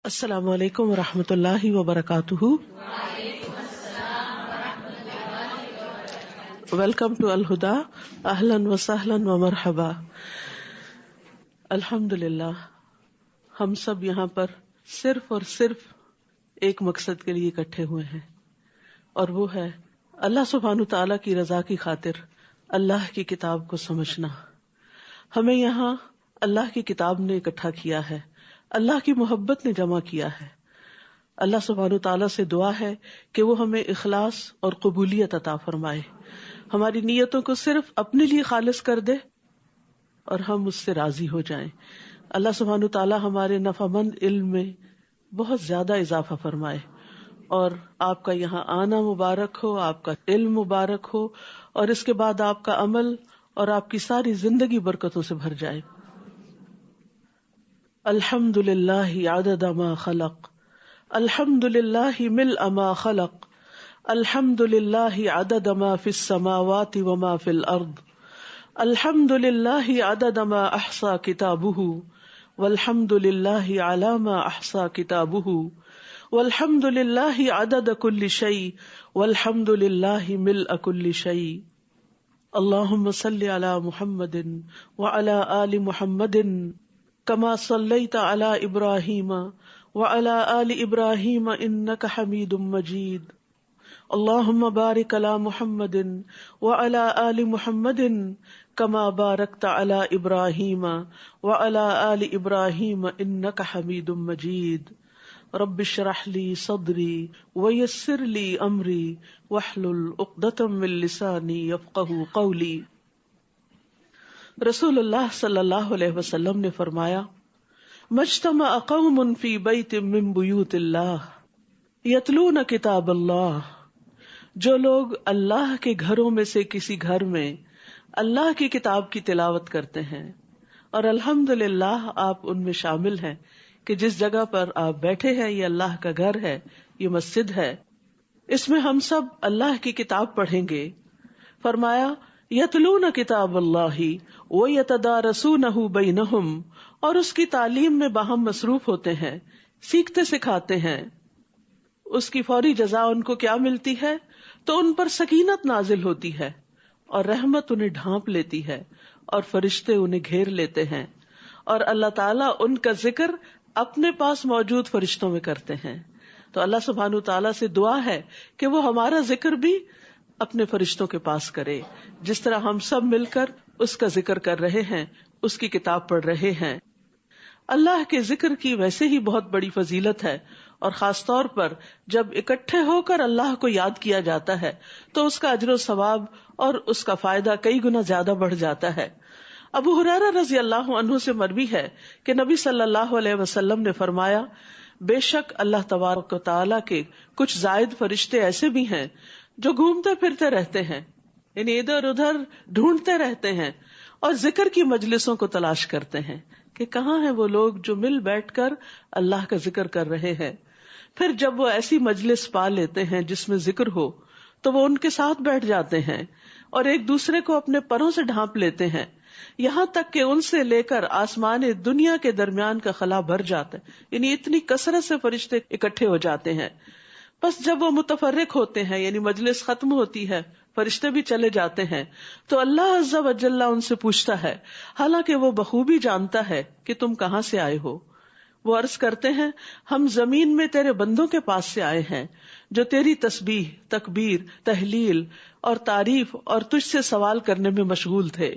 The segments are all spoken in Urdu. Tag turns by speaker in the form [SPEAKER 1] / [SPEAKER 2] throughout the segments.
[SPEAKER 1] السلام علیکم ورحمۃ اللہ وبرکاتہ. ویلکم ٹو الہدا. اہلا وسہلا ومرحبا. الحمد للہ ہم سب یہاں پر صرف اور صرف ایک مقصد کے لیے اکٹھے ہوئے ہیں، اور وہ ہے اللہ سبحانہ تعالیٰ کی رضا کی خاطر اللہ کی کتاب کو سمجھنا. ہمیں یہاں اللہ کی کتاب نے اکٹھا کیا ہے، اللہ کی محبت نے جمع کیا ہے. اللہ سبحانہ تعالیٰ سے دعا ہے کہ وہ ہمیں اخلاص اور قبولیت عطا فرمائے، ہماری نیتوں کو صرف اپنے لیے خالص کر دے اور ہم اس سے راضی ہو جائیں. اللہ سبحانہ تعالیٰ ہمارے نفع مند علم میں بہت زیادہ اضافہ فرمائے، اور آپ کا یہاں آنا مبارک ہو، آپ کا علم مبارک ہو، اور اس کے بعد آپ کا عمل اور آپ کی ساری زندگی برکتوں سے بھر جائے. الحمد للہ عدد ما خلق، الحمد للہ ملء ما خلق، الحمد للہ عدد ما فی السماوات وما فی الارض، الحمد للہ عدد ما احصى کتابہ، والحمد للہ علی ما احصى کتابہ، والحمد للہ عدد کل شیء، والحمد للہ ملء کل شیء. اللہم صل علی محمد وعلی آل محمد کما صلیت علی ابراہیم وعلی آل ابراہیم انک حمید مجید. اللہم بارک علی محمد وعلی آل محمد کما بارکت علی ابراہیم وعلی آل ابراہیم انک حمید مجید. رب اشرح لی صدری ویسر لی امری واحلل عقدۃ من لسانی یفقہوا قولی. رسول اللہ صلی اللہ علیہ وسلم نے فرمایا، مجتمع قوم فی بیت من بیوت اللہ یتلون کتاب اللہ. جو لوگ اللہ کے گھروں میں سے کسی گھر میں اللہ کی کتاب کی تلاوت کرتے ہیں، اور الحمدللہ آپ ان میں شامل ہیں کہ جس جگہ پر آپ بیٹھے ہیں یہ اللہ کا گھر ہے، یہ مسجد ہے، اس میں ہم سب اللہ کی کتاب پڑھیں گے. فرمایا یتلون کتاب اللہ ویتدارسونہ بینہم، اور اس کی تعلیم میں باہم مصروف ہوتے ہیں، سیکھتے سکھاتے ہیں. اس کی فوری جزا ان کو کیا ملتی ہے؟ تو ان پر سکینت نازل ہوتی ہے اور رحمت انہیں ڈھانپ لیتی ہے اور فرشتے انہیں گھیر لیتے ہیں، اور اللہ تعالیٰ ان کا ذکر اپنے پاس موجود فرشتوں میں کرتے ہیں. تو اللہ سبحانہ تعالیٰ سے دعا ہے کہ وہ ہمارا ذکر بھی اپنے فرشتوں کے پاس کرے، جس طرح ہم سب مل کر اس کا ذکر کر رہے ہیں، اس کی کتاب پڑھ رہے ہیں. اللہ کے ذکر کی ویسے ہی بہت بڑی فضیلت ہے، اور خاص طور پر جب اکٹھے ہو کر اللہ کو یاد کیا جاتا ہے تو اس کا اجر و ثواب اور اس کا فائدہ کئی گنا زیادہ بڑھ جاتا ہے. ابو ہریرہ رضی اللہ عنہ سے مروی ہے کہ نبی صلی اللہ علیہ وسلم نے فرمایا، بے شک اللہ تبارک و تعالیٰ کے کچھ زائد فرشتے ایسے بھی ہیں جو گھومتے پھرتے رہتے ہیں، یعنی ادھر ادھر ڈھونڈتے رہتے ہیں اور ذکر کی مجلسوں کو تلاش کرتے ہیں کہ کہاں ہیں وہ لوگ جو مل بیٹھ کر اللہ کا ذکر کر رہے ہیں. پھر جب وہ ایسی مجلس پا لیتے ہیں جس میں ذکر ہو تو وہ ان کے ساتھ بیٹھ جاتے ہیں اور ایک دوسرے کو اپنے پروں سے ڈھانپ لیتے ہیں، یہاں تک کہ ان سے لے کر آسمان دنیا کے درمیان کا خلا بھر جاتا ہے. یعنی اتنی کثرت سے فرشتے اکٹھے ہو جاتے ہیں. بس جب وہ متفرق ہوتے ہیں، یعنی مجلس ختم ہوتی ہے، فرشتے بھی چلے جاتے ہیں، تو اللہ عز و جل ان سے پوچھتا ہے، حالانکہ وہ بخوبی جانتا ہے کہ تم کہاں سے آئے ہو. وہ عرض کرتے ہیں، ہم زمین میں تیرے بندوں کے پاس سے آئے ہیں جو تیری تسبیح، تکبیر، تحلیل اور تعریف اور تجھ سے سوال کرنے میں مشغول تھے.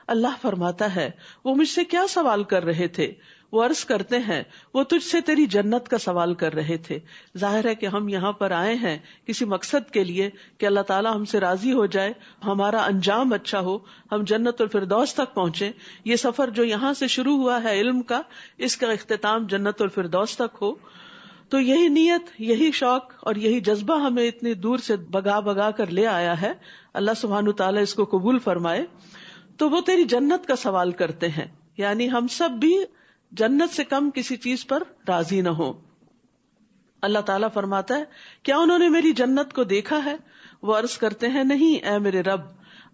[SPEAKER 1] اللہ فرماتا ہے، وہ مجھ سے کیا سوال کر رہے تھے؟ وہ عرض کرتے ہیں، وہ تجھ سے تیری جنت کا سوال کر رہے تھے. ظاہر ہے کہ ہم یہاں پر آئے ہیں کسی مقصد کے لیے کہ اللہ تعالیٰ ہم سے راضی ہو جائے، ہمارا انجام اچھا ہو، ہم جنت الفردوس تک پہنچے. یہ سفر جو یہاں سے شروع ہوا ہے علم کا، اس کا اختتام جنت الفردوس تک ہو. تو یہی نیت، یہی شوق اور یہی جذبہ ہمیں اتنی دور سے بگا بگا کر لے آیا ہے. اللہ سبحانہ تعالیٰ اس کو قبول فرمائے. تو وہ تیری جنت کا سوال کرتے ہیں، یعنی ہم سب بھی جنت سے کم کسی چیز پر راضی نہ ہو. اللہ تعالیٰ فرماتا ہے، کیا انہوں نے میری جنت کو دیکھا ہے؟ وہ عرض کرتے ہیں، نہیں اے میرے رب.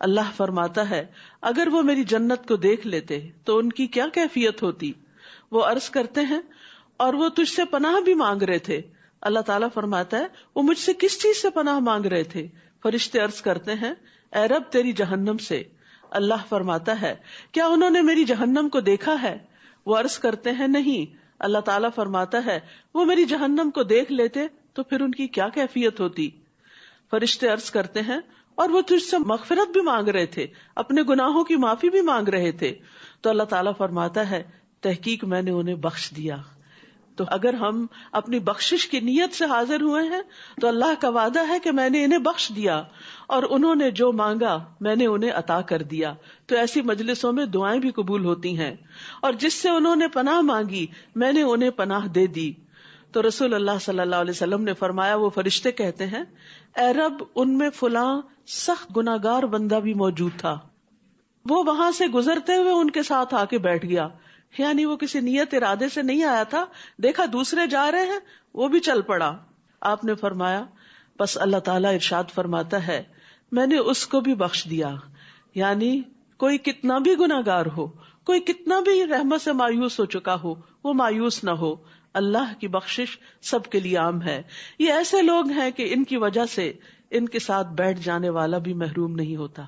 [SPEAKER 1] اللہ فرماتا ہے، اگر وہ میری جنت کو دیکھ لیتے تو ان کی کیا کیفیت ہوتی؟ وہ عرض کرتے ہیں، اور وہ تجھ سے پناہ بھی مانگ رہے تھے. اللہ تعالیٰ فرماتا ہے وہ مجھ سے کس چیز سے پناہ مانگ رہے تھے؟ فرشتے عرض کرتے ہیں اے رب تیری جہنم سے. اللہ فرماتا ہے کیا انہوں نے میری جہنم کو دیکھا ہے؟ وہ عرض کرتے ہیں نہیں. اللہ تعالیٰ فرماتا ہے وہ میری جہنم کو دیکھ لیتے تو پھر ان کی کیا کیفیت ہوتی؟ فرشتے عرض کرتے ہیں اور وہ تجھ سے مغفرت بھی مانگ رہے تھے، اپنے گناہوں کی معافی بھی مانگ رہے تھے. تو اللہ تعالیٰ فرماتا ہے تحقیق میں نے انہیں بخش دیا. تو اگر ہم اپنی بخشش کی نیت سے حاضر ہوئے ہیں تو اللہ کا وعدہ ہے کہ میں نے انہیں بخش دیا، اور انہوں نے جو مانگا میں نے انہیں عطا کر دیا. تو ایسی مجلسوں میں دعائیں بھی قبول ہوتی ہیں، اور جس سے انہوں نے پناہ مانگی میں نے انہیں پناہ دے دی. تو رسول اللہ صلی اللہ علیہ وسلم نے فرمایا وہ فرشتے کہتے ہیں اے رب ان میں فلاں سخت گناہگار بندہ بھی موجود تھا، وہ وہاں سے گزرتے ہوئے ان کے ساتھ آ کے بیٹھ گیا. یعنی وہ کسی نیت ارادے سے نہیں آیا تھا، دیکھا دوسرے جا رہے ہیں وہ بھی چل پڑا. آپ نے فرمایا بس اللہ تعالیٰ ارشاد فرماتا ہے میں نے اس کو بھی بخش دیا. یعنی کوئی کتنا بھی گناہگار ہو، کوئی کتنا بھی رحمت سے مایوس ہو چکا ہو، وہ مایوس نہ ہو. اللہ کی بخشش سب کے لیے عام ہے. یہ ایسے لوگ ہیں کہ ان کی وجہ سے ان کے ساتھ بیٹھ جانے والا بھی محروم نہیں ہوتا.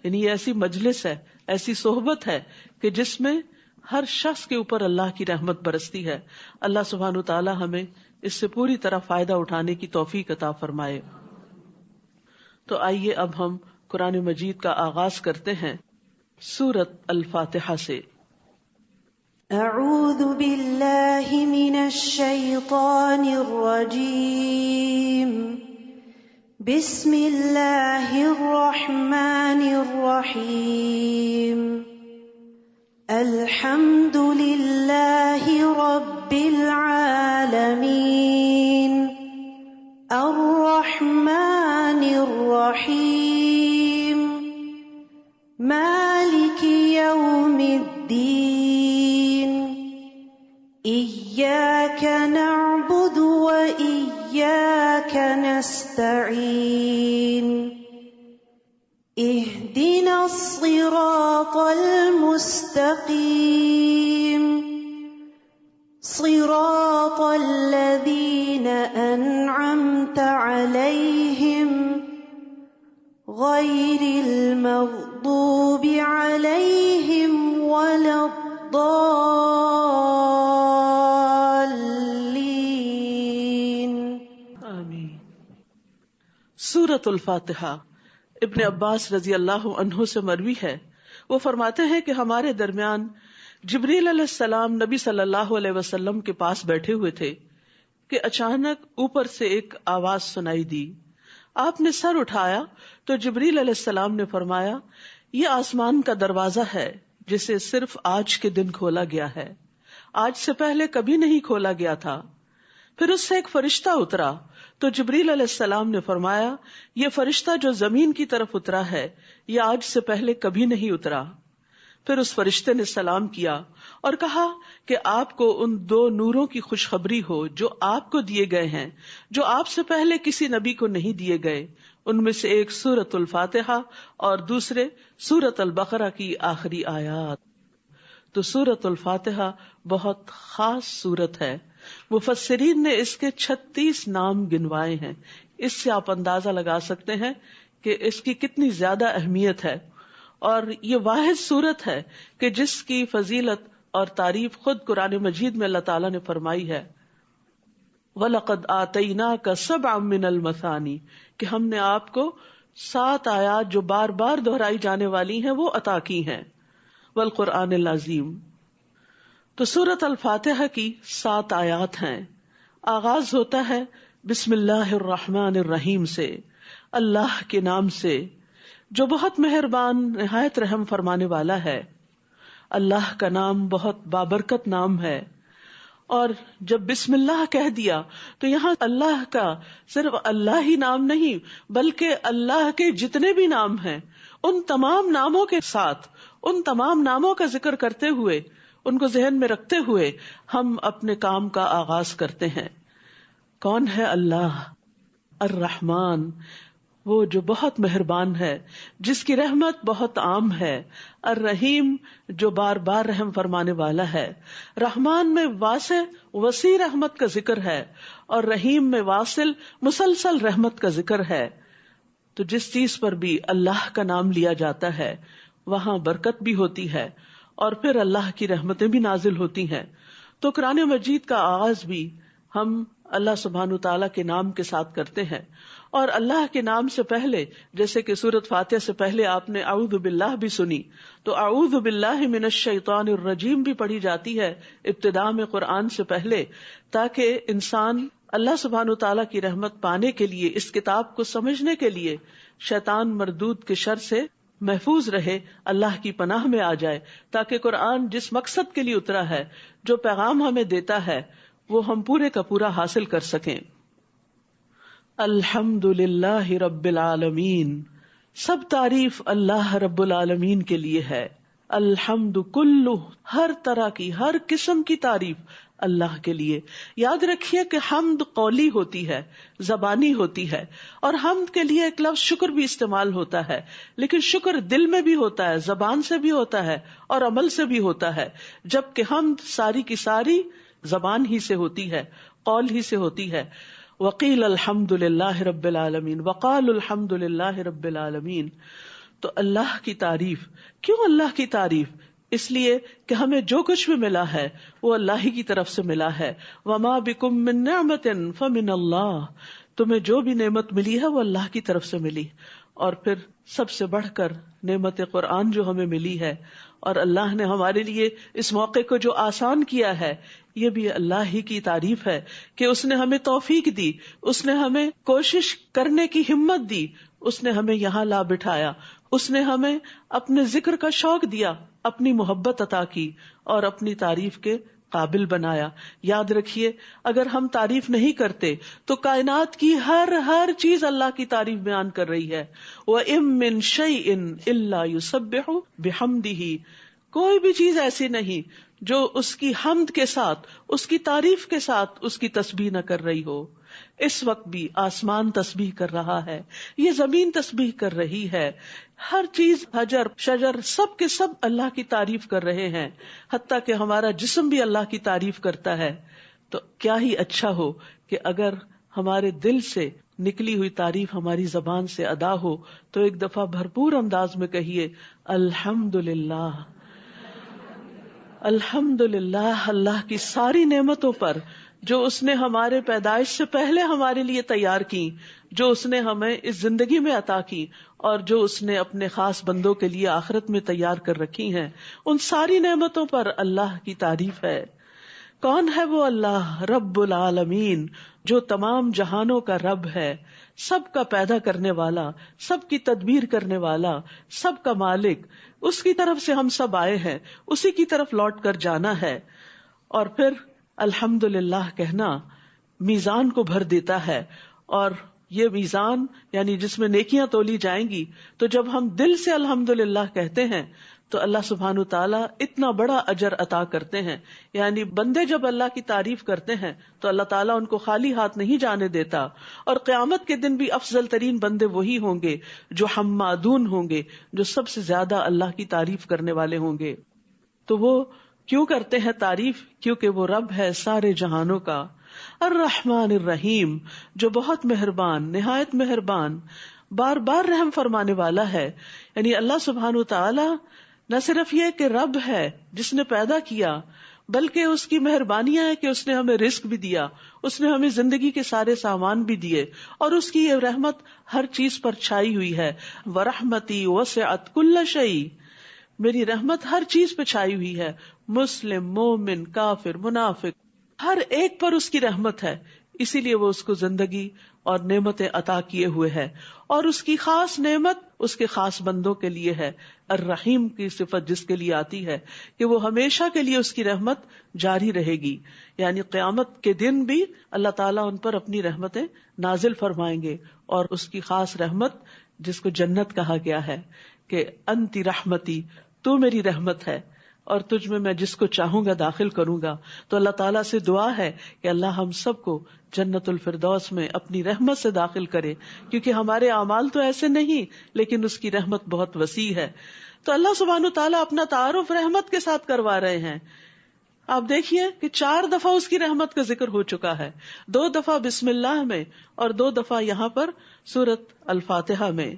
[SPEAKER 1] یعنی یہ ایسی مجلس ہے، ایسی صحبت ہے کہ جس میں ہر شخص کے اوپر اللہ کی رحمت برستی ہے. اللہ سبحانہ وتعالی ہمیں اس سے پوری طرح فائدہ اٹھانے کی توفیق عطا فرمائے. تو آئیے اب ہم قرآن مجید کا آغاز کرتے ہیں سورۃ الفاتحہ سے.
[SPEAKER 2] اعوذ باللہ من الشیطان الرجیم. بسم اللہ الرحمن الرحیم. الحمد للہ رب العالمین. الرحمن الرحیم. مالک یوم الدین. إياك نعبد وإياك نستعين. اهدنا الصراط المستقيم. صراط الذين أنعمت عليهم غير المغضوب عليهم ولا الضالين.
[SPEAKER 1] آمین. سورۃ الفاتحہ ابن عباس رضی اللہ عنہ سے مروی ہے، وہ فرماتے ہیں کہ ہمارے درمیان جبریل علیہ السلام نبی صلی اللہ علیہ وسلم کے پاس بیٹھے ہوئے تھے کہ اچانک اوپر سے ایک آواز سنائی دی. آپ نے سر اٹھایا تو جبریل علیہ السلام نے فرمایا یہ آسمان کا دروازہ ہے جسے صرف آج کے دن کھولا گیا ہے، آج سے پہلے کبھی نہیں کھولا گیا تھا. پھر اس سے ایک فرشتہ اترا تو جبریل علیہ السلام نے فرمایا یہ فرشتہ جو زمین کی طرف اترا ہے یہ آج سے پہلے کبھی نہیں اترا. پھر اس فرشتے نے سلام کیا اور کہا کہ آپ کو ان دو نوروں کی خوشخبری ہو جو آپ کو دیے گئے ہیں، جو آپ سے پہلے کسی نبی کو نہیں دیے گئے. ان میں سے ایک سورۃ الفاتحہ اور دوسرے سورۃ البقرہ کی آخری آیات. تو سورۃ الفاتحہ بہت خاص سورت ہے. مفسرین نے اس کے 36 نام گنوائے ہیں. اس سے آپ اندازہ لگا سکتے ہیں کہ اس کی کتنی زیادہ اہمیت ہے. اور یہ واحد سورت ہے کہ جس کی فضیلت اور تعریف خود قرآن مجید میں اللہ تعالیٰ نے فرمائی ہے. وَلَقَدْ آتَيْنَاكَ سَبْعًا مِّنَ الْمَثَانِي کہ ہم نے آپ کو 7 آیات جو بار بار دہرائی جانے والی ہیں وہ عطا کی ہیں. وَالْقُرْآنِ الْعَظِيمِ. تو سورۃ الفاتحہ کی 7 آیات ہیں. آغاز ہوتا ہے بسم اللہ الرحمن الرحیم سے، اللہ کے نام سے جو بہت مہربان نہایت رحم فرمانے والا ہے. اللہ کا نام بہت بابرکت نام ہے، اور جب بسم اللہ کہہ دیا تو یہاں اللہ کا صرف اللہ ہی نام نہیں بلکہ اللہ کے جتنے بھی نام ہیں ان تمام ناموں کے ساتھ، ان تمام ناموں کا ذکر کرتے ہوئے، ان کو ذہن میں رکھتے ہوئے ہم اپنے کام کا آغاز کرتے ہیں. کون ہے اللہ؟ الرحمن، وہ جو بہت مہربان ہے، جس کی رحمت بہت عام ہے، الرحیم جو بار بار رحم فرمانے والا ہے۔ رحمان میں واسع وسیع رحمت کا ذکر ہے اور رحیم میں واصل مسلسل رحمت کا ذکر ہے۔ تو جس چیز پر بھی اللہ کا نام لیا جاتا ہے وہاں برکت بھی ہوتی ہے اور پھر اللہ کی رحمتیں بھی نازل ہوتی ہیں۔ تو قرآن مجید کا آغاز بھی ہم اللہ سبحانہ تعالیٰ کے نام کے ساتھ کرتے ہیں، اور اللہ کے نام سے پہلے جیسے کہ سورۃ فاتحہ سے پہلے آپ نے اعوذ باللہ بھی سنی، تو اعوذ باللہ من الشیطان الرجیم بھی پڑھی جاتی ہے ابتداء میں قرآن سے پہلے، تاکہ انسان اللہ سبحانہ تعالیٰ کی رحمت پانے کے لیے، اس کتاب کو سمجھنے کے لیے شیطان مردود کے شر سے محفوظ رہے، اللہ کی پناہ میں آ جائے، تاکہ قرآن جس مقصد کے لیے اترا ہے، جو پیغام ہمیں دیتا ہے، وہ ہم پورے کا پورا حاصل کر سکیں۔ الحمد للہ رب العالمین، سب تعریف اللہ رب العالمین کے لیے ہے۔ الحمد کلہ، ہر طرح کی، ہر قسم کی تعریف اللہ کے لیے۔ یاد رکھیے کہ حمد قولی ہوتی ہے، زبانی ہوتی ہے، اور حمد کے لیے ایک لفظ شکر بھی استعمال ہوتا ہے، لیکن شکر دل میں بھی ہوتا ہے، زبان سے بھی ہوتا ہے اور عمل سے بھی ہوتا ہے، جبکہ حمد ساری کی ساری زبان ہی سے ہوتی ہے، قول ہی سے ہوتی ہے۔ وقیل الحمد للہ رب العالمین، وقال الحمد للہ رب العالمین۔ تو اللہ کی تعریف، کیوں اللہ کی تعریف؟ اس لیے کہ ہمیں جو کچھ بھی ملا ہے وہ اللہ ہی کی طرف سے ملا ہے۔ وما بکم من نعمت فمن اللہ، تمہیں جو بھی نعمت ملی ہے وہ اللہ کی طرف سے ملی۔ اور پھر سب سے بڑھ کر نعمت قرآن جو ہمیں ملی ہے، اور اللہ نے ہمارے لیے اس موقع کو جو آسان کیا ہے، یہ بھی اللہ ہی کی تعریف ہے کہ اس نے ہمیں توفیق دی، اس نے ہمیں کوشش کرنے کی ہمت دی، اس نے ہمیں یہاں لا بٹھایا، اس نے ہمیں اپنے ذکر کا شوق دیا، اپنی محبت عطا کی اور اپنی تعریف کے قابل بنایا۔ یاد رکھیے اگر ہم تعریف نہیں کرتے تو کائنات کی ہر چیز اللہ کی تعریف بیان کر رہی ہے۔ وَإِن مِّن شَيْءٍ إِلَّا يُسَبِّحُ بِحَمْدِهِ، کوئی بھی چیز ایسی نہیں جو اس کی حمد کے ساتھ، اس کی تعریف کے ساتھ اس کی تسبیح نہ کر رہی ہو۔ اس وقت بھی آسمان تسبیح کر رہا ہے، یہ زمین تسبیح کر رہی ہے، ہر چیز، حجر شجر سب کے سب اللہ کی تعریف کر رہے ہیں، حتیٰ کہ ہمارا جسم بھی اللہ کی تعریف کرتا ہے۔ تو کیا ہی اچھا ہو کہ اگر ہمارے دل سے نکلی ہوئی تعریف ہماری زبان سے ادا ہو تو ایک دفعہ بھرپور انداز میں کہیے الحمدللہ، الحمدللہ، اللہ کی ساری نعمتوں پر جو اس نے ہمارے پیدائش سے پہلے ہمارے لیے تیار کی، جو اس نے ہمیں اس زندگی میں عطا کی اور جو اس نے اپنے خاص بندوں کے لیے آخرت میں تیار کر رکھی ہیں، ان ساری نعمتوں پر اللہ کی تعریف ہے۔ کون ہے وہ اللہ؟ رب العالمین، جو تمام جہانوں کا رب ہے، سب کا پیدا کرنے والا، سب کی تدبیر کرنے والا، سب کا مالک۔ اس کی طرف سے ہم سب آئے ہیں، اسی کی طرف لوٹ کر جانا ہے۔ اور پھر الحمدللہ کہنا میزان کو بھر دیتا ہے، اور یہ میزان یعنی جس میں نیکیاں تولی جائیں گی، تو جب ہم دل سے الحمدللہ کہتے ہیں تو اللہ سبحانہ تعالیٰ اتنا بڑا اجر عطا کرتے ہیں۔ یعنی بندے جب اللہ کی تعریف کرتے ہیں تو اللہ تعالیٰ ان کو خالی ہاتھ نہیں جانے دیتا، اور قیامت کے دن بھی افضل ترین بندے وہی ہوں گے جو حمادون ہوں گے، جو سب سے زیادہ اللہ کی تعریف کرنے والے ہوں گے۔ تو وہ کیوں کرتے ہیں تعریف؟ کیونکہ وہ رب ہے سارے جہانوں کا، الرحمن الرحیم، جو بہت مہربان، نہایت مہربان، بار بار رحم فرمانے والا ہے۔ یعنی اللہ سبحانہ تعالی نہ صرف یہ کہ رب ہے جس نے پیدا کیا، بلکہ اس کی مہربانیاں ہے کہ اس نے ہمیں رزق بھی دیا، اس نے ہمیں زندگی کے سارے سامان بھی دیے، اور اس کی یہ رحمت ہر چیز پر چھائی ہوئی ہے۔ وَرَحْمَتِي وَسِعَتْ كُلَّ شَيْءٍ، میری رحمت ہر چیز پہ چھائی ہوئی ہے، مسلم، مومن، کافر، منافق، ہر ایک پر اس کی رحمت ہے۔ اسی لیے وہ اس کو زندگی اور نعمتیں عطا کیے ہوئے ہے، اور اس کی خاص نعمت اس کے خاص بندوں کے لیے ہے۔ الرحیم کی صفت جس کے لیے آتی ہے کہ وہ ہمیشہ کے لیے اس کی رحمت جاری رہے گی، یعنی قیامت کے دن بھی اللہ تعالیٰ ان پر اپنی رحمتیں نازل فرمائیں گے۔ اور اس کی خاص رحمت جس کو جنت کہا گیا ہے کہ انتی رحمتی، تو میری رحمت ہے، اور تجھ میں جس کو چاہوں گا داخل کروں گا. تو اللہ تعالیٰ سے دعا ہے کہ اللہ ہم سب کو جنت الفردوس میں اپنی رحمت سے داخل کرے، کیونکہ ہمارے اعمال تو ایسے نہیں، لیکن اس کی رحمت بہت وسیع ہے. تو اللہ سبحانہ تعالیٰ اپنا تعارف رحمت کے ساتھ کروا رہے ہیں. آپ دیکھیے کہ 4 دفعہ اس کی رحمت کا ذکر ہو چکا ہے، 2 دفعہ بسم اللہ میں اور 2 دفعہ یہاں پر سورۃ الفاتحہ میں.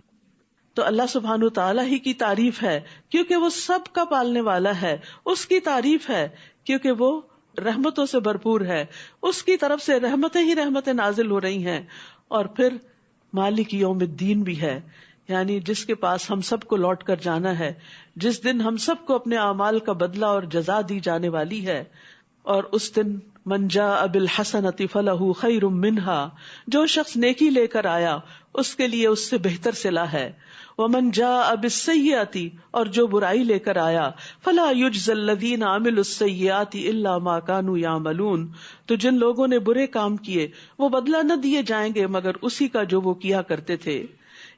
[SPEAKER 1] تو اللہ سبحانہ تعالیٰ ہی کی تعریف ہے کیونکہ وہ سب کا پالنے والا ہے، اس کی تعریف ہے کیونکہ وہ رحمتوں سے بھرپور ہے، اس کی طرف سے رحمتیں نازل ہو رہی ہیں. اور پھر مالک یوم الدین بھی ہے، یعنی جس کے پاس ہم سب کو لوٹ کر جانا ہے، جس دن ہم سب کو اپنے اعمال کا بدلہ اور جزا دی جانے والی ہے. اور اس دن من جاء بالحسنۃ فلہ خیر منہا، جو شخص نیکی لے کر آیا اس کے لیے اس سے بہتر صلہ ہے. ومن جاء بالسیئۃ، اور جو برائی لے کر آیا فلا یجزی الذین عملوا السیئات الا ما كانوا یعملون، تو جن لوگوں نے برے کام کیے وہ بدلہ نہ دیے جائیں گے مگر اسی کا جو وہ کیا کرتے تھے.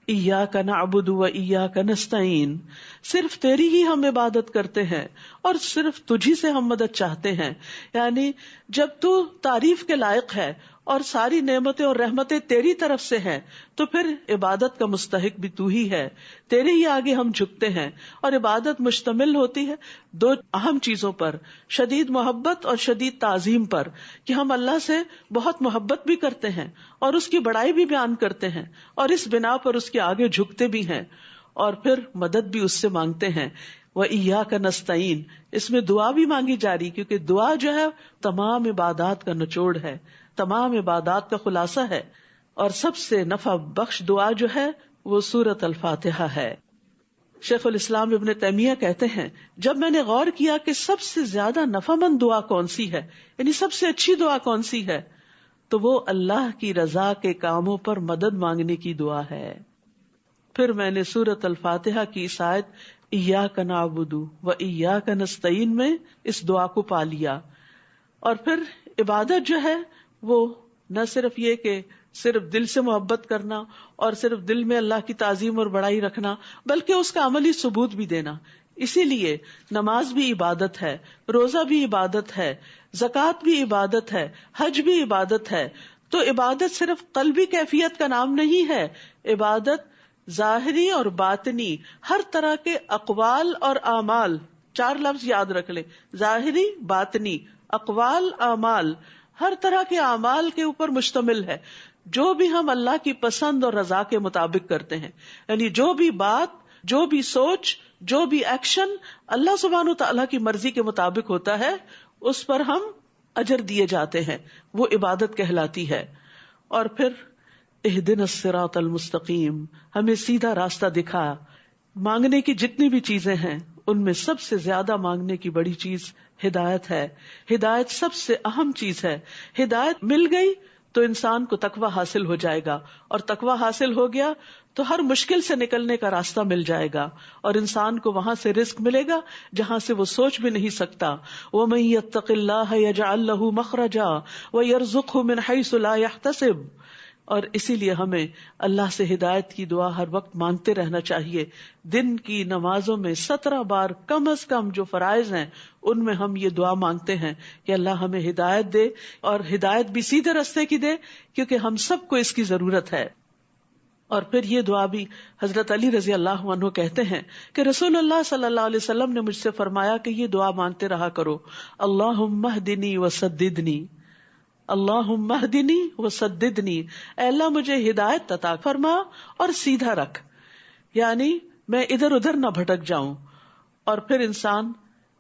[SPEAKER 1] ایاک نعبد و ایاک نستعین، صرف تیری ہی ہم عبادت کرتے ہیں اور صرف تجھی سے ہم مدد چاہتے ہیں. یعنی جب تو تعریف کے لائق ہے اور ساری نعمتیں اور رحمتیں تیری طرف سے ہیں تو پھر عبادت کا مستحق بھی تو ہی ہے، تیرے ہی آگے ہم جھکتے ہیں. اور عبادت مشتمل ہوتی ہے 2 اہم چیزوں پر، شدید محبت اور شدید تعظیم پر، کہ ہم اللہ سے بہت محبت بھی کرتے ہیں اور اس کی بڑائی بھی بیان کرتے ہیں اور اس بنا پر اس کے آگے جھکتے بھی ہیں، اور پھر مدد بھی اس سے مانگتے ہیں. وَإِيَّاكَ نَسْتَعِينُ، اس میں دعا بھی مانگی جا رہی، کیونکہ دعا جو ہے تمام عبادات کا نچوڑ ہے، تمام عبادات کا خلاصہ ہے. اور سب سے نفع بخش دعا جو ہے وہ سورۃ الفاتحہ ہے. شیخ الاسلام ابن تیمیہ کہتے ہیں جب میں نے غور کیا کہ سب سے زیادہ نفع مند دعا کون سی ہے، یعنی سب سے اچھی دعا کون سی ہے، تو وہ اللہ کی رضا کے کاموں پر مدد مانگنے کی دعا ہے. پھر میں نے سورۃ الفاتحہ کی اس آیت ایاک نعبد و ایاک نستعین میں اس دعا کو پا لیا. اور پھر عبادت جو ہے وہ نہ صرف یہ کہ صرف دل سے محبت کرنا اور صرف دل میں اللہ کی تعظیم اور بڑائی رکھنا، بلکہ اس کا عملی ثبوت بھی دینا. اسی لیے نماز بھی عبادت ہے، روزہ بھی عبادت ہے، زکوٰۃ بھی عبادت ہے، حج بھی عبادت ہے. تو عبادت صرف قلبی کیفیت کا نام نہیں ہے، عبادت ظاہری اور باطنی ہر طرح کے اقوال اور اعمال، 4 لفظ یاد رکھ لیں، ظاہری، باطنی، اقوال، اعمال، ہر طرح کے اعمال کے اوپر مشتمل ہے، جو بھی ہم اللہ کی پسند اور رضا کے مطابق کرتے ہیں. یعنی جو بھی بات، جو بھی سوچ، جو بھی ایکشن اللہ سبحانہ تعالیٰ کی مرضی کے مطابق ہوتا ہے اس پر ہم اجر دیے جاتے ہیں، وہ عبادت کہلاتی ہے. اور پھر اہدنا الصراط المستقیم، ہمیں سیدھا راستہ دکھا. مانگنے کی جتنی بھی چیزیں ہیں ان میں سب سے زیادہ مانگنے کی بڑی چیز ہدایت ہے. ہدایت سب سے اہم چیز ہے. ہدایت مل گئی تو انسان کو تقویٰ حاصل ہو جائے گا، اور تقویٰ حاصل ہو گیا تو ہر مشکل سے نکلنے کا راستہ مل جائے گا، اور انسان کو وہاں سے رزق ملے گا جہاں سے وہ سوچ بھی نہیں سکتا. وَمَن يَتَّقِ اللَّهَ يَجْعَل لَّهُ مَخْرَجًا وَيَرْزُقْهُ مِنْ حَيْثُ لَا يَحْتَسِبُ. اور اسی لیے ہمیں اللہ سے ہدایت کی دعا ہر وقت مانگتے رہنا چاہیے. دن کی نمازوں میں 17 بار کم از کم جو فرائض ہیں ان میں ہم یہ دعا مانگتے ہیں کہ اللہ ہمیں ہدایت دے، اور ہدایت بھی سیدھے راستے کی دے، کیونکہ ہم سب کو اس کی ضرورت ہے. اور پھر یہ دعا بھی حضرت علی رضی اللہ عنہ کہتے ہیں کہ رسول اللہ صلی اللہ علیہ وسلم نے مجھ سے فرمایا کہ یہ دعا مانگتے رہا کرو، اللہم اہدنی وسددنی، اللہم اہدنی وسددنی، اے اللہ مجھے ہدایت عطا فرما اور سیدھا رکھ، یعنی میں ادھر ادھر نہ بھٹک جاؤں. اور پھر انسان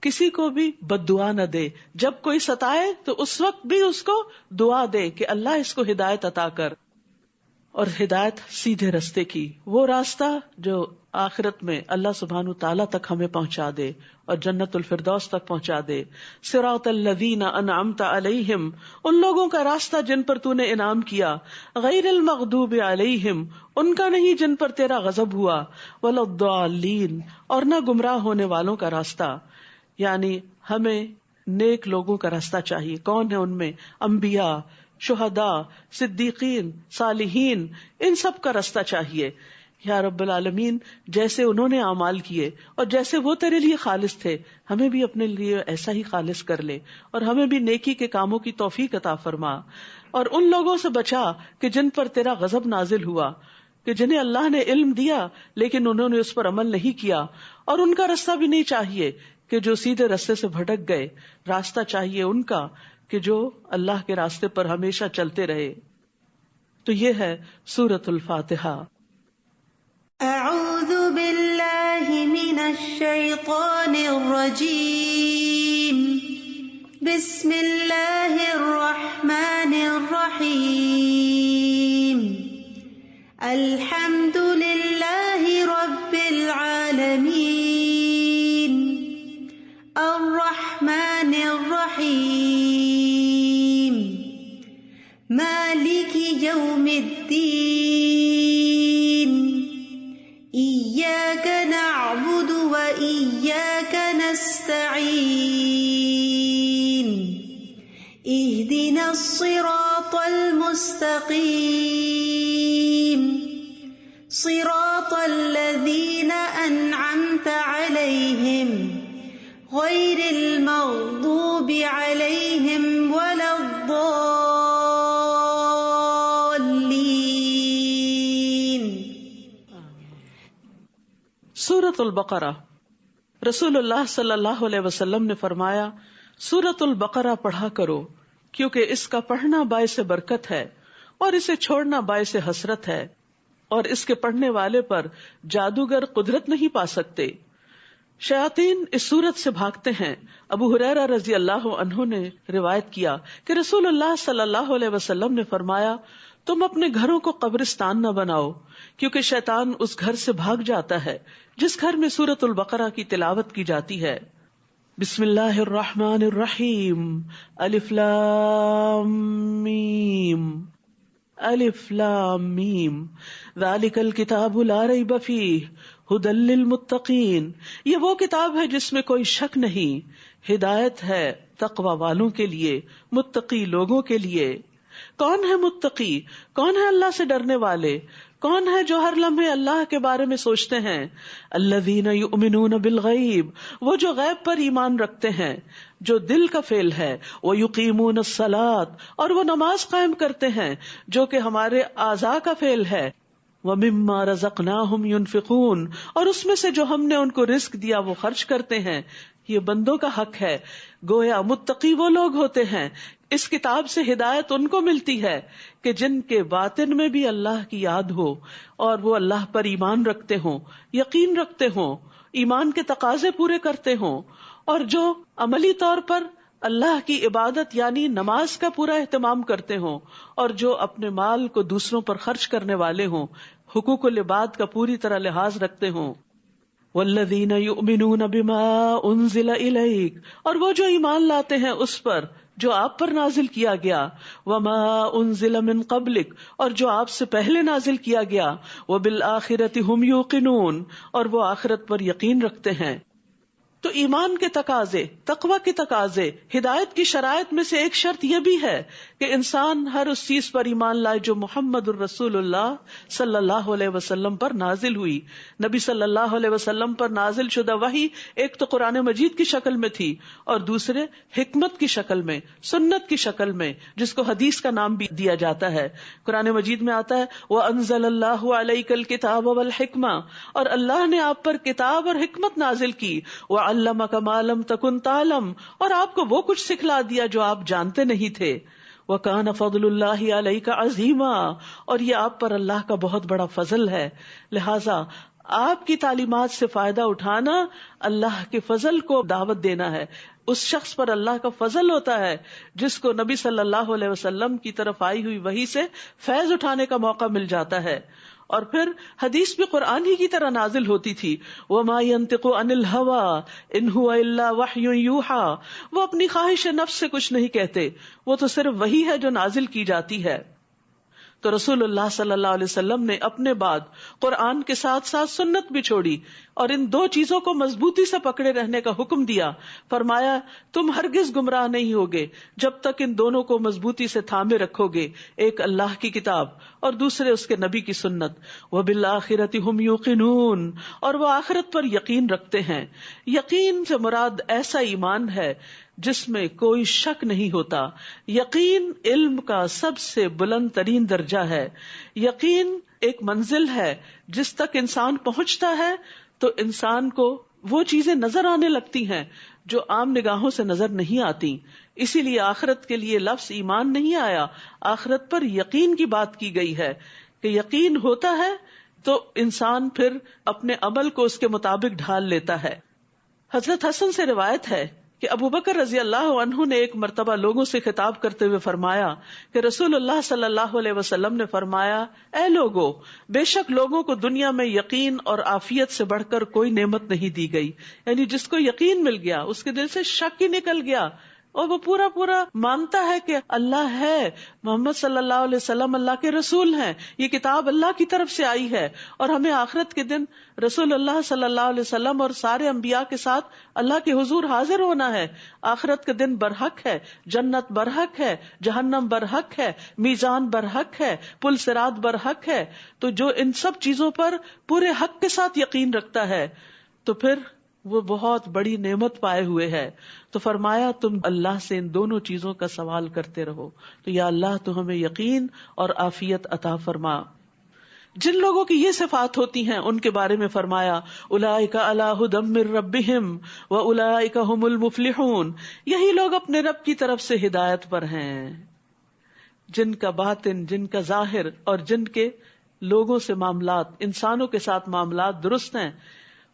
[SPEAKER 1] کسی کو بھی بد دعا نہ دے، جب کوئی ستائے تو اس وقت بھی اس کو دعا دے کہ اللہ اس کو ہدایت عطا کر. اور ہدایت سیدھے راستے کی، وہ راستہ جو آخرت میں اللہ سبحانہ تعالیٰ تک ہمیں پہنچا دے اور جنت الفردوس تک پہنچا دے. صراط الذین انعمت علیہم، ان لوگوں کا راستہ جن پر تو نے انعام کیا، غیر المغضوب علیہم، ان کا نہیں جن پر تیرا غضب ہوا، ولا الضالین، اور نہ گمراہ ہونے والوں کا راستہ. یعنی ہمیں نیک لوگوں کا راستہ چاہیے. کون ہے ان میں؟ انبیاء، شہداء، صدیقین، صالحین، ان سب کا راستہ چاہیے. یا رب العالمین جیسے انہوں نے اعمال کیے اور جیسے وہ تیرے لیے خالص تھے ہمیں بھی اپنے لیے ایسا ہی خالص کر لے، اور ہمیں بھی نیکی کے کاموں کی توفیق عطا فرما، اور ان لوگوں سے بچا کہ جن پر تیرا غضب نازل ہوا، کہ جنہیں اللہ نے علم دیا لیکن انہوں نے اس پر عمل نہیں کیا، اور ان کا راستہ بھی نہیں چاہیے کہ جو سیدھے راستے سے بھٹک گئے، راستہ چاہیے ان کا کہ جو اللہ کے راستے پر ہمیشہ چلتے رہے۔ تو یہ ہے سورۃ الفاتحہ۔
[SPEAKER 2] اعوذ باللہ من الشیطان الرجیم، بسم اللہ الرحمن الرحیم، الحمد للہ رب العالمین، الرحمن الرحیم، مالک یوم الدین، ایاک نعبد و ایاک نستعین، اہدنا الصراط المستقیم، صراط الذین انعمت علیہم غیر المغضوب علیہم ولا الضالین۔
[SPEAKER 1] سورۃ البقرہ، رسول اللہ صلی اللہ علیہ وسلم نے فرمایا سورۃ البقرہ پڑھا کرو، کیونکہ اس کا پڑھنا باعث برکت ہے اور اسے چھوڑنا باعث حسرت ہے، اور اس کے پڑھنے والے پر جادوگر قدرت نہیں پا سکتے۔ شیاطین اس سورت سے بھاگتے ہیں۔ ابو ہریرہ رضی اللہ عنہ نے روایت کیا کہ رسول اللہ صلی اللہ علیہ وسلم نے فرمایا تم اپنے گھروں کو قبرستان نہ بناؤ، کیونکہ شیطان اس گھر سے بھاگ جاتا ہے جس گھر میں سورۃ البقرہ کی تلاوت کی جاتی ہے۔ بسم اللہ الرحمن الرحیم، الف لام میم، الف لام میم، ذالک الکتاب لا ریب فیہ ھدی للمتقین، یہ وہ کتاب ہے جس میں کوئی شک نہیں، ہدایت ہے تقوی والوں کے لیے، متقی لوگوں کے لیے۔ کون ہے متقی؟ کون ہے اللہ سے ڈرنے والے؟ کون ہے جو ہر لمحے اللہ کے بارے میں سوچتے ہیں؟ الذین یؤمنون بالغیب، وہ جو غیب پر ایمان رکھتے ہیں، جو دل کا فعل ہے، ویقیمون الصلاۃ، اور وہ نماز قائم کرتے ہیں جو کہ ہمارے اعضاء کا فعل ہے، ومما رزقناہم ینفقون، اور اس میں سے جو ہم نے ان کو رزق دیا وہ خرچ کرتے ہیں۔ یہ بندوں کا حق ہے۔ گویا متقی وہ لوگ ہوتے ہیں، اس کتاب سے ہدایت ان کو ملتی ہے کہ جن کے باطن میں بھی اللہ کی یاد ہو اور وہ اللہ پر ایمان رکھتے ہوں، یقین رکھتے ہوں، ایمان کے تقاضے پورے کرتے ہوں، اور جو عملی طور پر اللہ کی عبادت یعنی نماز کا پورا اہتمام کرتے ہوں، اور جو اپنے مال کو دوسروں پر خرچ کرنے والے ہوں، حقوق العباد کا پوری طرح لحاظ رکھتے ہوں۔ والذین یؤمنون بما انزل الیک، اور وہ جو ایمان لاتے ہیں اس پر جو آپ پر نازل کیا گیا، وما انزل من قبلک، اور جو آپ سے پہلے نازل کیا گیا، وبالآخرۃ ھم یوقنون، اور وہ آخرت پر یقین رکھتے ہیں۔ تو ایمان کے تقاضے، تقوی کے تقاضے، ہدایت کی شرائط میں سے ایک شرط یہ بھی ہے کہ انسان ہر اس چیز پر ایمان لائے جو محمد الرسول اللہ صلی اللہ علیہ وسلم پر نازل ہوئی۔ نبی صلی اللہ علیہ وسلم پر نازل شدہ وحی ایک تو قرآن مجید کی شکل میں تھی، اور دوسرے حکمت کی شکل میں، سنت کی شکل میں، جس کو حدیث کا نام بھی دیا جاتا ہے۔ قرآن مجید میں آتا ہے وَأَنزَلَ اللَّهُ عَلَيْكَ الْكِتَابَ وَالْحِكْمَةَ، اور اللہ نے آپ پر کتاب اور حکمت نازل کی، وَعَلَّمَكَ مَا لَمْ تَكُنْ تَعْلَمْ، اور آپ کو وہ کچھ سکھلا دیا جو آپ جانتے نہیں تھے۔ وَكَانَ فَضْلُ اللَّهِ عَلَيْكَ عَظِيمًا، اور یہ آپ پر اللہ کا بہت بڑا فضل ہے۔ لہٰذا آپ کی تعلیمات سے فائدہ اٹھانا اللہ کے فضل کو دعوت دینا ہے۔ اس شخص پر اللہ کا فضل ہوتا ہے جس کو نبی صلی اللہ علیہ وسلم کی طرف آئی ہوئی وحی سے فیض اٹھانے کا موقع مل جاتا ہے۔ اور پھر حدیث بھی قرآن ہی کی طرح نازل ہوتی تھی۔ وَمَا يَنطِقُ عَنِ الْهَوَىٰ إِنْ هُوَ إِلَّا وَحْيٌ يُوحَىٰ، وہ اپنی خواہش نفس سے کچھ نہیں کہتے، وہ تو صرف وحی ہے جو نازل کی جاتی ہے۔ تو رسول اللہ صلی اللہ علیہ وسلم نے اپنے بعد قرآن کے ساتھ ساتھ سنت بھی چھوڑی اور ان دو چیزوں کو مضبوطی سے پکڑے رہنے کا حکم دیا. فرمایا تم ہرگز گمراہ نہیں ہوگے جب تک ان دونوں کو مضبوطی سے تھامے رکھو گے, ایک اللہ کی کتاب اور دوسرے اس کے نبی کی سنت. وبالآخرۃ ھم یوقنون, اور وہ آخرت پر یقین رکھتے ہیں. یقین سے مراد ایسا ایمان ہے جس میں کوئی شک نہیں ہوتا. یقین علم کا سب سے بلند ترین درجہ ہے. یقین ایک منزل ہے جس تک انسان پہنچتا ہے تو انسان کو وہ چیزیں نظر آنے لگتی ہیں جو عام نگاہوں سے نظر نہیں آتی. اسی لیے آخرت کے لیے لفظ ایمان نہیں آیا, آخرت پر یقین کی بات کی گئی ہے کہ یقین ہوتا ہے تو انسان پھر اپنے عمل کو اس کے مطابق ڈھال لیتا ہے. حضرت حسن سے روایت ہے کہ ابو بکر رضی اللہ عنہ نے ایک مرتبہ لوگوں سے خطاب کرتے ہوئے فرمایا کہ رسول اللہ صلی اللہ علیہ وسلم نے فرمایا, اے لوگو, بے شک لوگوں کو دنیا میں یقین اور عافیت سے بڑھ کر کوئی نعمت نہیں دی گئی. یعنی جس کو یقین مل گیا اس کے دل سے شک ہی نکل گیا اور وہ پورا مانتا ہے کہ اللہ ہے, محمد صلی اللہ علیہ وسلم اللہ کے رسول ہیں, یہ کتاب اللہ کی طرف سے آئی ہے اور ہمیں آخرت کے دن رسول اللہ صلی اللہ علیہ وسلم اور سارے انبیاء کے ساتھ اللہ کے حضور حاضر ہونا ہے. آخرت کا دن برحق ہے, جنت برحق ہے, جہنم برحق ہے, میزان برحق ہے, پل صراط برحق ہے. تو جو ان سب چیزوں پر پورے حق کے ساتھ یقین رکھتا ہے تو پھر وہ بہت بڑی نعمت پائے ہوئے ہے. تو فرمایا تم اللہ سے ان دونوں چیزوں کا سوال کرتے رہو. تو یا اللہ تو ہمیں یقین اور عافیت عطا فرما. جن لوگوں کی یہ صفات ہوتی ہیں ان کے بارے میں فرمایا اولئک علی ھدی من ربہم واولئک ھم المفلحون, یہی لوگ اپنے رب کی طرف سے ہدایت پر ہیں جن کا باطن, جن کا ظاہر اور جن کے لوگوں سے معاملات, انسانوں کے ساتھ معاملات درست ہیں,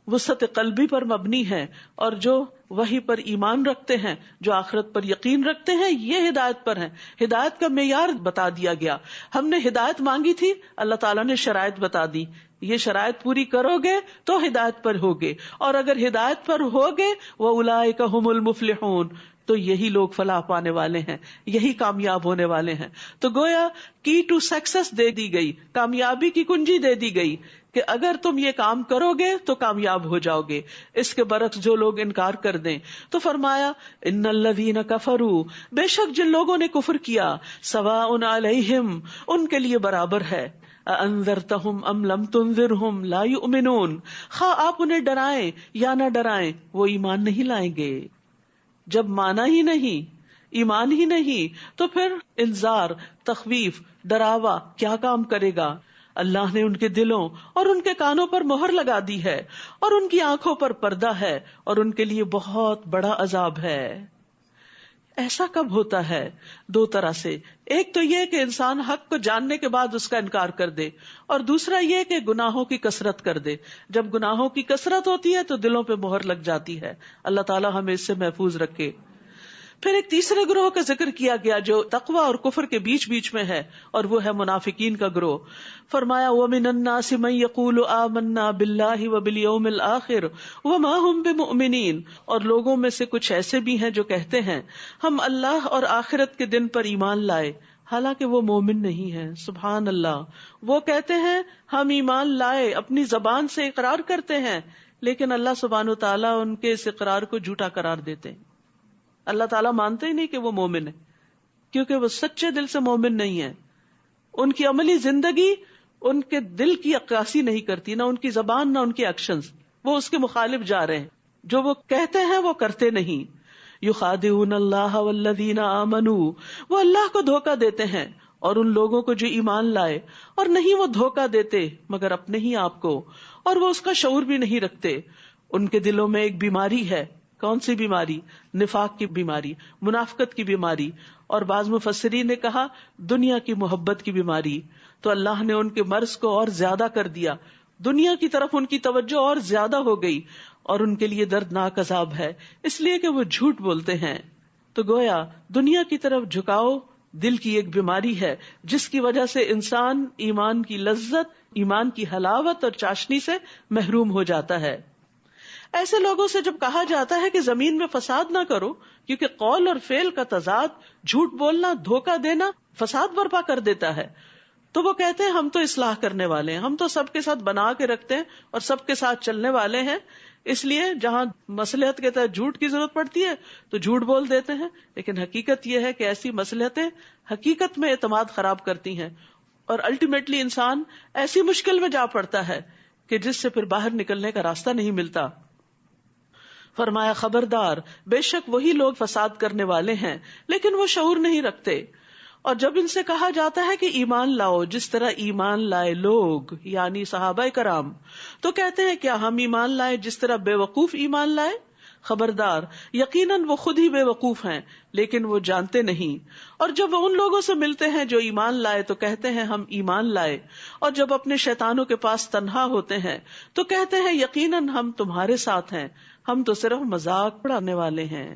[SPEAKER 1] وسعت قلبی پر مبنی ہے, اور جو وحی پر ایمان رکھتے ہیں, جو آخرت پر یقین رکھتے ہیں, یہ ہدایت پر ہیں. ہدایت کا معیار بتا دیا گیا. ہم نے ہدایت مانگی تھی, اللہ تعالیٰ نے شرائط بتا دی, یہ شرائط پوری کرو گے تو ہدایت پر ہوگے, اور اگر ہدایت پر ہوگے وَأُولَئِكَ هُمُ الْمُفْلِحُونَ, تو یہی لوگ فلاح پانے والے ہیں, یہی کامیاب ہونے والے ہیں. تو گویا کی ٹو سکسیس دے دی گئی, کامیابی کی کنجی دے دی گئی کہ اگر تم یہ کام کرو گے تو کامیاب ہو جاؤ گے. اس کے برعکس جو لوگ انکار کر دیں تو فرمایا ان الذین کفروا, بے شک جن لوگوں نے کفر کیا, سواء علیہم, ان کے لیے برابر ہے, انذرتہم ام لم تنذرہم لا یؤمنون, خواہ آپ انہیں ڈرائیں یا نہ ڈرائیں وہ ایمان نہیں لائیں گے. جب مانا ہی نہیں, ایمان ہی نہیں, تو پھر انذار, تخویف, ڈراوا کیا کام کرے گا. اللہ نے ان کے دلوں اور ان کے کانوں پر مہر لگا دی ہے اور ان کی آنکھوں پر پردہ ہے اور ان کے لیے بہت بڑا عذاب ہے. ایسا کب ہوتا ہے؟ دو طرح سے. ایک تو یہ کہ انسان حق کو جاننے کے بعد اس کا انکار کر دے, اور دوسرا یہ کہ گناہوں کی کثرت کر دے. جب گناہوں کی کثرت ہوتی ہے تو دلوں پہ مہر لگ جاتی ہے. اللہ تعالیٰ ہمیں اس سے محفوظ رکھے. پھر ایک تیسرے گروہ کا ذکر کیا گیا جو تقوی اور کفر کے بیچ بیچ میں ہے, اور وہ ہے منافقین کا گروہ. فرمایا وَمِنَ النَّاسِ مَن يَقُولُ آمَنَّا بِاللَّهِ وَبِالْيَوْمِ الْآخِرِ وَمَا هُمْ بِمُؤْمِنِينَ, اور لوگوں میں سے کچھ ایسے بھی ہیں جو کہتے ہیں ہم اللہ اور آخرت کے دن پر ایمان لائے, حالانکہ وہ مومن نہیں ہیں. سبحان اللہ. وہ کہتے ہیں ہم ایمان لائے, اپنی زبان سے اقرار کرتے ہیں, لیکن اللہ سبحانہ وتعالیٰ ان کے اس اقرار کو جھوٹا قرار دیتے ہیں. اللہ تعالیٰ مانتے ہی نہیں کہ وہ مومن ہے, کیونکہ وہ سچے دل سے مومن نہیں ہے. ان کی عملی زندگی ان کے دل کی عکاسی نہیں کرتی, نہ ان کی زبان نہ ان کے ایکشنز, وہ اس کے مخالف جا رہے ہیں. جو وہ کہتے ہیں وہ کرتے نہیں. یخادعون اللہ والذین آمنوا, وہ اللہ کو دھوکہ دیتے ہیں اور ان لوگوں کو جو ایمان لائے, اور نہیں وہ دھوکہ دیتے مگر اپنے ہی آپ کو, اور وہ اس کا شعور بھی نہیں رکھتے. ان کے دلوں میں ایک بیماری ہے. کون سی بیماری؟ نفاق کی بیماری, منافقت کی بیماری, اور بعض مفسرین نے کہا دنیا کی محبت کی بیماری. تو اللہ نے ان کے مرض کو اور زیادہ کر دیا, دنیا کی طرف ان کی توجہ اور زیادہ ہو گئی, اور ان کے لیے دردناک عذاب ہے, اس لیے کہ وہ جھوٹ بولتے ہیں. تو گویا دنیا کی طرف جھکاؤ دل کی ایک بیماری ہے جس کی وجہ سے انسان ایمان کی لذت, ایمان کی حلاوت اور چاشنی سے محروم ہو جاتا ہے. ایسے لوگوں سے جب کہا جاتا ہے کہ زمین میں فساد نہ کرو, کیونکہ قول اور فعل کا تضاد, جھوٹ بولنا, دھوکہ دینا فساد برپا کر دیتا ہے, تو وہ کہتے ہیں ہم تو اصلاح کرنے والے ہیں، ہم تو سب کے ساتھ بنا کے رکھتے ہیں اور سب کے ساتھ چلنے والے ہیں، اس لیے جہاں مصلحت کے تحت جھوٹ کی ضرورت پڑتی ہے تو جھوٹ بول دیتے ہیں. لیکن حقیقت یہ ہے کہ ایسی مصلحتیں حقیقت میں اعتماد خراب کرتی ہیں، اور الٹیمیٹلی انسان ایسی مشکل میں جا پڑتا ہے کہ جس سے پھر باہر نکلنے کا راستہ نہیں ملتا. فرمایا خبردار، بے شک وہی لوگ فساد کرنے والے ہیں لیکن وہ شعور نہیں رکھتے. اور جب ان سے کہا جاتا ہے کہ ایمان لاؤ جس طرح ایمان لائے لوگ یعنی صحابہ کرام، تو کہتے ہیں کیا ہم ایمان لائے جس طرح بے وقوف ایمان لائے؟ خبردار، یقیناً وہ خود ہی بے وقوف ہیں لیکن وہ جانتے نہیں. اور جب وہ ان لوگوں سے ملتے ہیں جو ایمان لائے تو کہتے ہیں ہم ایمان لائے، اور جب اپنے شیطانوں کے پاس تنہا ہوتے ہیں تو کہتے ہیں یقیناً ہم تمہارے ساتھ ہیں، ہم تو صرف مذاق اڑانے والے ہیں.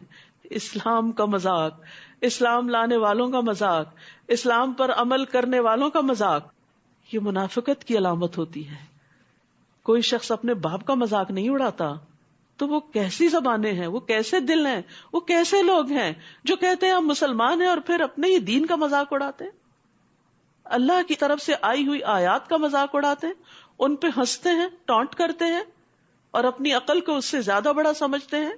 [SPEAKER 1] اسلام کا مذاق، اسلام لانے والوں کا مذاق، اسلام پر عمل کرنے والوں کا مذاق، یہ منافقت کی علامت ہوتی ہے. کوئی شخص اپنے باپ کا مذاق نہیں اڑاتا تو وہ کیسی زبانیں ہیں، وہ کیسے دل ہیں، وہ کیسے لوگ ہیں جو کہتے ہیں ہم مسلمان ہیں اور پھر اپنے ہی دین کا مذاق اڑاتے ہیں، اللہ کی طرف سے آئی ہوئی آیات کا مذاق اڑاتے ہیں، ان پہ ہنستے ہیں، ٹانٹ کرتے ہیں اور اپنی عقل کو اس سے زیادہ بڑا سمجھتے ہیں.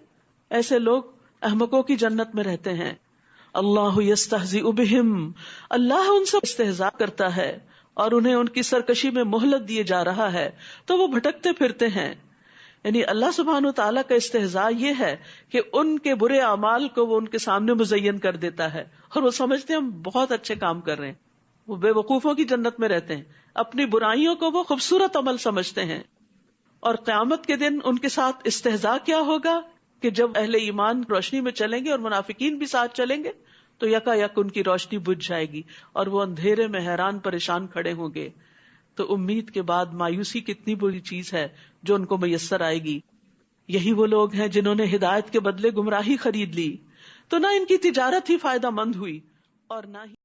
[SPEAKER 1] ایسے لوگ احمقوں کی جنت میں رہتے ہیں. اللہ یستہزئ بہم، اللہ ان سے استہزاء کرتا ہے اور انہیں ان کی سرکشی میں مہلت دیے جا رہا ہے تو وہ بھٹکتے پھرتے ہیں. یعنی اللہ سبحانہ وتعالیٰ کا استہزاء یہ ہے کہ ان کے برے اعمال کو وہ ان کے سامنے مزین کر دیتا ہے اور وہ سمجھتے ہیں ہم بہت اچھے کام کر رہے ہیں. وہ بے وقوفوں کی جنت میں رہتے ہیں، اپنی برائیوں کو وہ خوبصورت عمل سمجھتے ہیں. اور قیامت کے دن ان کے ساتھ استہزاء کیا ہوگا کہ جب اہل ایمان روشنی میں چلیں گے اور منافقین بھی ساتھ چلیں گے تو یکا یک ان کی روشنی بجھ جائے گی اور وہ اندھیرے میں حیران پریشان کھڑے ہوں گے. تو امید کے بعد مایوسی کتنی بری چیز ہے جو ان کو میسر آئے گی. یہی وہ لوگ ہیں جنہوں نے ہدایت کے بدلے گمراہی خرید لی، تو نہ ان کی تجارت ہی فائدہ مند ہوئی اور نہ ہی